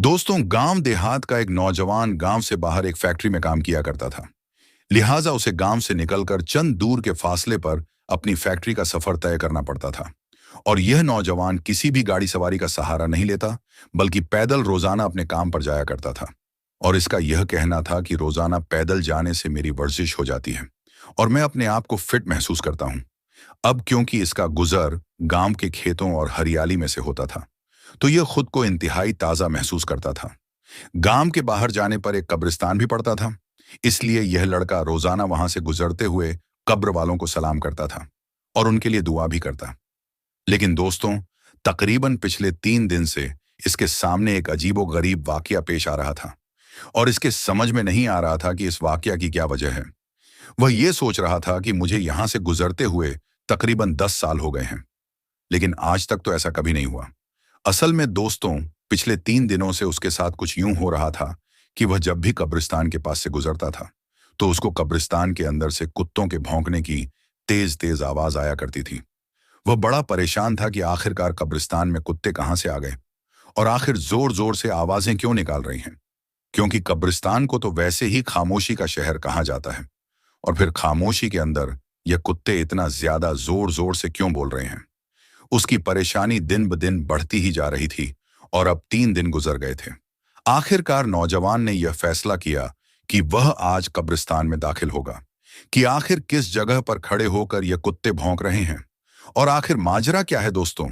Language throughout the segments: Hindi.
दोस्तों, गांव देहात का एक नौजवान गांव से बाहर एक फैक्ट्री में काम किया करता था। लिहाजा उसे गांव से निकलकर चंद दूर के फासले पर अपनी फैक्ट्री का सफर तय करना पड़ता था। और यह नौजवान किसी भी गाड़ी सवारी का सहारा नहीं लेता, बल्कि पैदल रोजाना अपने काम पर जाया करता था। और इसका यह कहना था कि रोजाना पैदल जाने से मेरी वर्जिश हो जाती है और मैं अपने आप को फिट महसूस करता हूँ। अब क्योंकि इसका गुजर गांव के खेतों और हरियाली में से होता था, तो यह खुद को इंतहाई ताजा महसूस करता था। गांव के बाहर जाने पर एक कब्रिस्तान भी पड़ता था, इसलिए यह लड़का रोजाना वहां से गुजरते हुए कब्र वालों को सलाम करता था और उनके लिए दुआ भी करता। लेकिन दोस्तों, तकरीबन पिछले 3 दिन से इसके सामने एक अजीबोगरीब वाकया पेश आ रहा था और इसके समझ में नहीं आ रहा था कि इस वाकया की क्या वजह है। वह यह सोच रहा था कि मुझे यहां से गुजरते हुए तकरीबन 10 साल हो गए हैं, लेकिन आज तक तो ऐसा कभी नहीं हुआ। असल में दोस्तों, पिछले 3 दिनों से उसके साथ कुछ यूं हो रहा था कि वह जब भी कब्रिस्तान के पास से गुजरता था, तो उसको कब्रिस्तान के अंदर से कुत्तों के भौंकने की तेज तेज आवाज आया करती थी। वह बड़ा परेशान था कि आखिरकार कब्रिस्तान में कुत्ते कहां से आ गए और आखिर जोर जोर से आवाजें क्यों निकाल रही हैं, क्योंकि कब्रिस्तान को तो वैसे ही खामोशी का शहर कहा जाता है, और फिर खामोशी के अंदर ये कुत्ते इतना ज्यादा जोर जोर से क्यों बोल रहे हैं। उसकी परेशानी दिन ब दिन बढ़ती ही जा रही थी और अब 3 दिन गुजर गए थे। आखिरकार नौजवान ने यह फैसला किया कि वह आज कब्रिस्तान में दाखिल होगा, कि आखिर किस जगह पर खड़े होकर यह कुत्ते भौंक रहे हैं और आखिर माजरा क्या है। दोस्तों,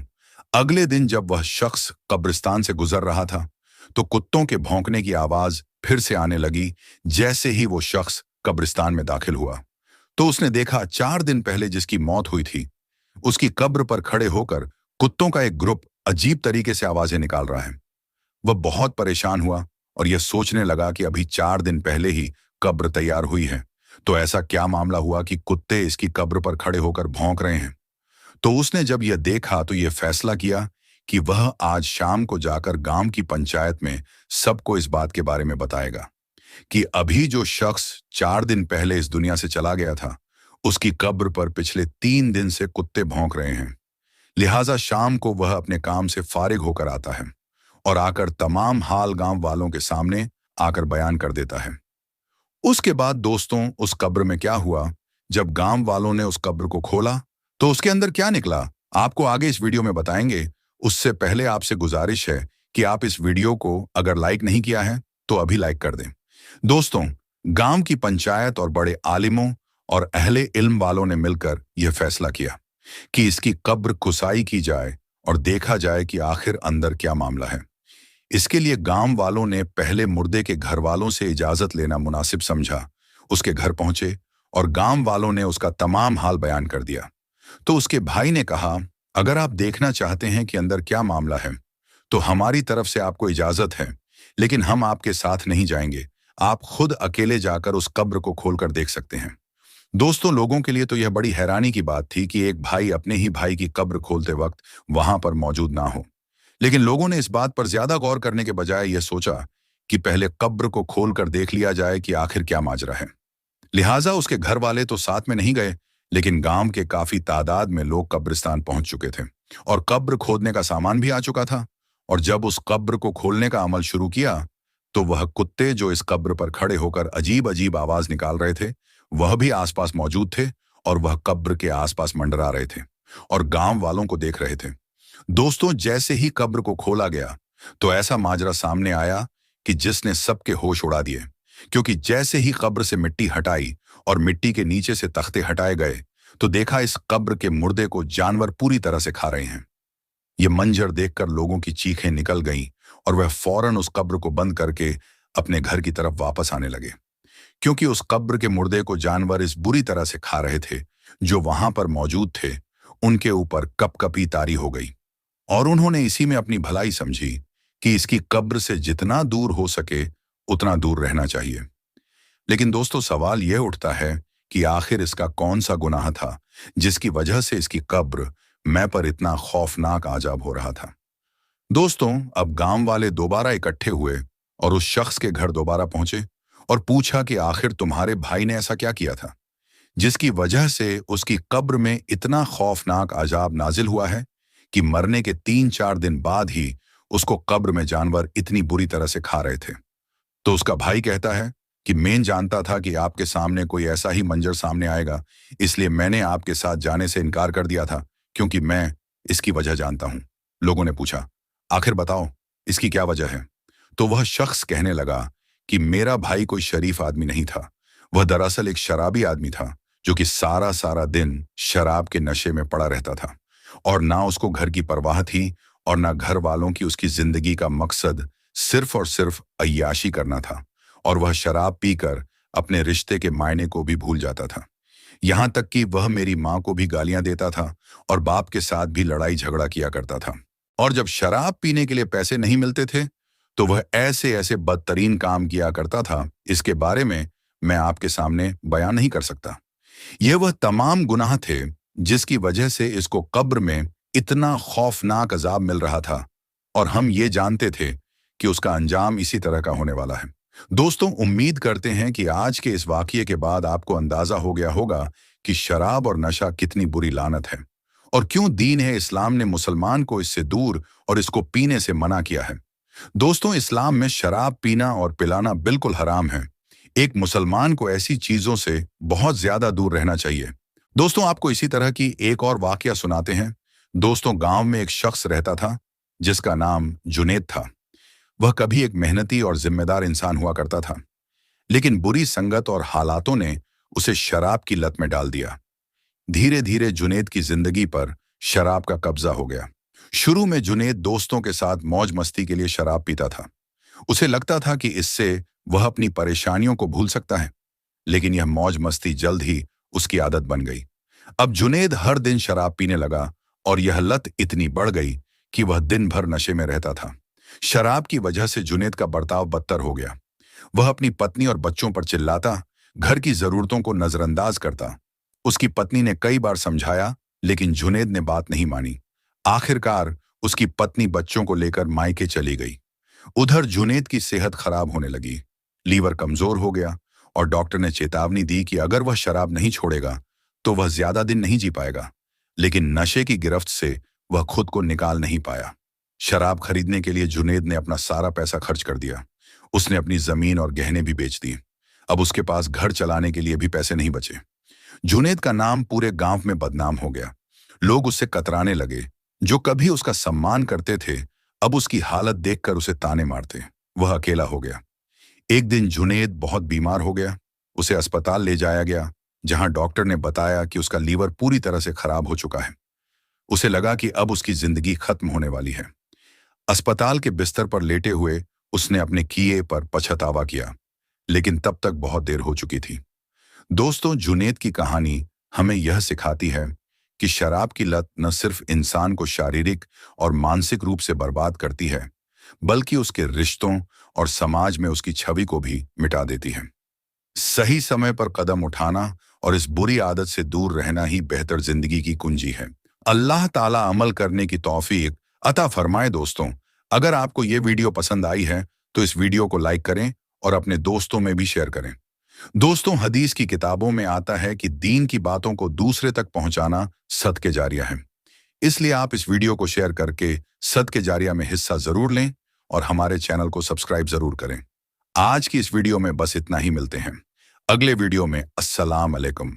अगले दिन जब वह शख्स कब्रिस्तान से गुजर रहा था, तो कुत्तों के भौंकने की आवाज फिर से आने लगी। जैसे ही वो शख्स कब्रिस्तान में दाखिल हुआ, तो उसने देखा 4 दिन पहले जिसकी मौत हुई थी, उसकी कब्र पर खड़े होकर कुत्तों का एक ग्रुप अजीब तरीके से आवाजें निकाल रहा है। वह बहुत परेशान हुआ और यह सोचने लगा कि अभी 4 दिन पहले ही कब्र तैयार हुई है, तो ऐसा क्या मामला हुआ कि कुत्ते इसकी कब्र पर खड़े होकर भौंक रहे हैं। तो उसने जब यह देखा तो यह फैसला किया कि वह आज शाम को जाकर गांव की पंचायत में सबको इस बात के बारे में बताएगा कि अभी जो शख्स 4 दिन पहले इस दुनिया से चला गया था, उसकी कब्र पर पिछले 3 दिन से कुत्ते भौंक रहे हैं। लिहाजा शाम को वह अपने काम से फारिग होकर आता है और आकर तमाम हाल गांव वालों के सामने आकर बयान कर देता है। उसके बाद दोस्तों, उस कब्र में क्या हुआ, जब गांव वालों ने उस कब्र को खोला तो उसके अंदर क्या निकला, आपको आगे इस वीडियो में बताएंगे। उससे पहले आपसे गुजारिश है कि आप इस वीडियो को अगर लाइक नहीं किया है तो अभी लाइक कर दें। दोस्तों, गांव की पंचायत और बड़े आलिमों और अहले इल्म वालों ने मिलकर यह फैसला किया कि इसकी कब्र खुसाई की जाए और देखा जाए कि आखिर अंदर क्या मामला है। इसके लिए गांव वालों ने पहले मुर्दे के घर वालों से इजाजत लेना मुनासिब समझा। उसके घर पहुंचे और गांव वालों ने उसका तमाम हाल बयान कर दिया। तो उसके भाई ने कहा, अगर आप देखना चाहते हैं कि अंदर क्या मामला है, तो हमारी तरफ से आपको इजाजत है, लेकिन हम आपके साथ नहीं जाएंगे। आप खुद अकेले जाकर उस कब्र को खोलकर देख सकते हैं। दोस्तों, लोगों के लिए तो यह बड़ी हैरानी की बात थी कि एक भाई अपने ही भाई की कब्र खोलते वक्त वहां पर मौजूद ना हो। लेकिन लोगों ने इस बात पर ज्यादा गौर करने के बजाय यह सोचा कि पहले कब्र को खोलकर देख लिया जाए कि आखिर क्या माजरा है। लिहाजा उसके घर वाले तो साथ में नहीं गए, लेकिन गांव के काफी तादाद में लोग कब्रिस्तान पहुंच चुके थे और कब्र खोदने का सामान भी आ चुका था। और जब उस कब्र को खोलने का अमल शुरू किया, तो वह कुत्ते जो इस कब्र पर खड़े होकर अजीब अजीब आवाज निकाल रहे थे, वह भी आसपास मौजूद थे और वह कब्र के आसपास मंडरा रहे थे और गांव वालों को देख रहे थे। दोस्तों, जैसे ही कब्र को खोला गया, तो ऐसा माजरा सामने आया कि जिसने सबके होश उड़ा दिए, क्योंकि जैसे ही कब्र से मिट्टी हटाई और मिट्टी के नीचे से तख्ते हटाए गए, तो देखा इस कब्र के मुर्दे को जानवर पूरी तरह से खा रहे हैं। यह मंजर देखकर लोगों की चीखें निकल गईं और वह फौरन उस कब्र को बंद करके अपने घर की तरफ वापस आने लगे, क्योंकि उस कब्र के मुर्दे को जानवर इस बुरी तरह से खा रहे थे। जो वहां पर मौजूद थे, उनके ऊपर कपकपी तारी हो गई और उन्होंने इसी में अपनी भलाई समझी कि इसकी कब्र से जितना दूर हो सके उतना दूर रहना चाहिए। लेकिन दोस्तों, सवाल यह उठता है कि आखिर इसका कौन सा गुनाह था जिसकी वजह से इसकी कब्र मैं पर इतना खौफनाक आजाब हो रहा था। दोस्तों, अब गांव वाले दोबारा इकट्ठे हुए और उस शख्स के घर दोबारा पहुंचे और पूछा कि आखिर तुम्हारे भाई ने ऐसा क्या किया था जिसकी वजह से उसकी कब्र में इतना खौफनाक अजाब नाजिल हुआ है कि मरने के 3-4 दिन बाद ही उसको कब्र में जानवर इतनी बुरी तरह से खा रहे थे। तो उसका भाई कहता है कि मैं जानता था कि आपके सामने कोई ऐसा ही मंजर सामने आएगा, इसलिए मैंने आपके साथ जाने से इनकार कर दिया था, क्योंकि मैं इसकी वजह जानता हूं। लोगों ने पूछा, आखिर बताओ, इसकी क्या वजह है? तो वह शख्स कहने लगा कि मेरा भाई कोई शरीफ आदमी नहीं था। वह दरअसल एक शराबी आदमी था, जो कि सारा सारा दिन शराब के नशे में पड़ा रहता था, और ना उसको घर की परवाह थी और ना घर वालों की। उसकी जिंदगी का मकसद सिर्फ और सिर्फ अय्याशी करना था, और वह शराब पीकर अपने रिश्ते के मायने को भी भूल जाता था। यहां तक कि वह मेरी मां को भी गालियां देता था और बाप के साथ भी लड़ाई झगड़ा किया करता था। और जब शराब पीने के लिए पैसे नहीं मिलते थे, तो वह ऐसे ऐसे बदतरीन काम किया करता था, इसके बारे में मैं आपके सामने बयान नहीं कर सकता। ये वह तमाम गुनाह थे जिसकी वजह से इसको कब्र में इतना खौफनाक अजाब मिल रहा था, और हम ये जानते थे कि उसका अंजाम इसी तरह का होने वाला है। दोस्तों, उम्मीद करते हैं कि आज के इस वाकये के बाद आपको अंदाजा हो गया होगा कि शराब और नशा कितनी बुरी लानत है, और क्यों दीन है इस्लाम ने मुसलमान को इससे दूर और इसको पीने से मना किया है। दोस्तों, इस्लाम में शराब पीना और पिलाना बिल्कुल हराम है। एक मुसलमान को ऐसी चीजों से बहुत ज्यादा दूर रहना चाहिए। दोस्तों, आपको इसी तरह की एक और वाकया सुनाते हैं। दोस्तों, गांव में एक शख्स रहता था जिसका नाम जुनेद था। वह कभी एक मेहनती और जिम्मेदार इंसान हुआ करता था, लेकिन बुरी संगत और हालातों ने उसे शराब की लत में डाल दिया। धीरे धीरे जुनेद की जिंदगी पर शराब का कब्जा हो गया। शुरू में जुनेद दोस्तों के साथ मौज मस्ती के लिए शराब पीता था। उसे लगता था कि इससे वह अपनी परेशानियों को भूल सकता है, लेकिन यह मौज मस्ती जल्द ही उसकी आदत बन गई। अब जुनेद हर दिन शराब पीने लगा, और यह लत इतनी बढ़ गई कि वह दिन भर नशे में रहता था। शराब की वजह से जुनेद का बर्ताव बदतर हो गया। वह अपनी पत्नी और बच्चों पर चिल्लाता, घर की जरूरतों को नजरअंदाज करता। उसकी पत्नी ने कई बार समझाया, लेकिन जुनेद ने बात नहीं मानी। आखिरकार उसकी पत्नी बच्चों को लेकर मायके चली गई। उधर जुनेद की सेहत खराब होने लगी। लीवर कमजोर हो गया, और डॉक्टर ने चेतावनी दी कि अगर वह शराब नहीं छोड़ेगा तो वह ज्यादा दिन नहीं जी पाएगा। लेकिन नशे की गिरफ्त से वह खुद को निकाल नहीं पाया। शराब खरीदने के लिए जुनेद ने अपना सारा पैसा खर्च कर दिया। उसने अपनी जमीन और गहने भी बेच दिए। अब उसके पास घर चलाने के लिए भी पैसे नहीं बचे। जुनेद का नाम पूरे गांव में बदनाम हो गया। लोग उससे कतराने लगे। जो कभी उसका सम्मान करते थे, अब उसकी हालत देखकर उसे ताने मारते। वह अकेला हो गया। एक दिन जुनेद बहुत बीमार हो गया। उसे अस्पताल ले जाया गया, जहां डॉक्टर ने बताया कि उसका लीवर पूरी तरह से खराब हो चुका है। उसे लगा कि अब उसकी जिंदगी खत्म होने वाली है। अस्पताल के बिस्तर पर लेटे हुए उसने अपने किए पर पछतावा किया, लेकिन तब तक बहुत देर हो चुकी थी। दोस्तों, जुनेद की कहानी हमें यह सिखाती है कि शराब की लत न सिर्फ इंसान को शारीरिक और मानसिक रूप से बर्बाद करती है, बल्कि उसके रिश्तों और समाज में उसकी छवि को भी मिटा देती है। सही समय पर कदम उठाना और इस बुरी आदत से दूर रहना ही बेहतर जिंदगी की कुंजी है। अल्लाह ताला अमल करने की तौफीक अता फरमाए। दोस्तों, अगर आपको ये वीडियो पसंद आई है तो इस वीडियो को लाइक करें और अपने दोस्तों में भी शेयर करें। दोस्तों, हदीस की किताबों में आता है कि दीन की बातों को दूसरे तक पहुंचाना सदके जारिया है। इसलिए आप इस वीडियो को शेयर करके सदके जारिया में हिस्सा जरूर लें, और हमारे चैनल को सब्सक्राइब जरूर करें। आज की इस वीडियो में बस इतना ही। मिलते हैं अगले वीडियो में। अस्सलाम अलैकुम।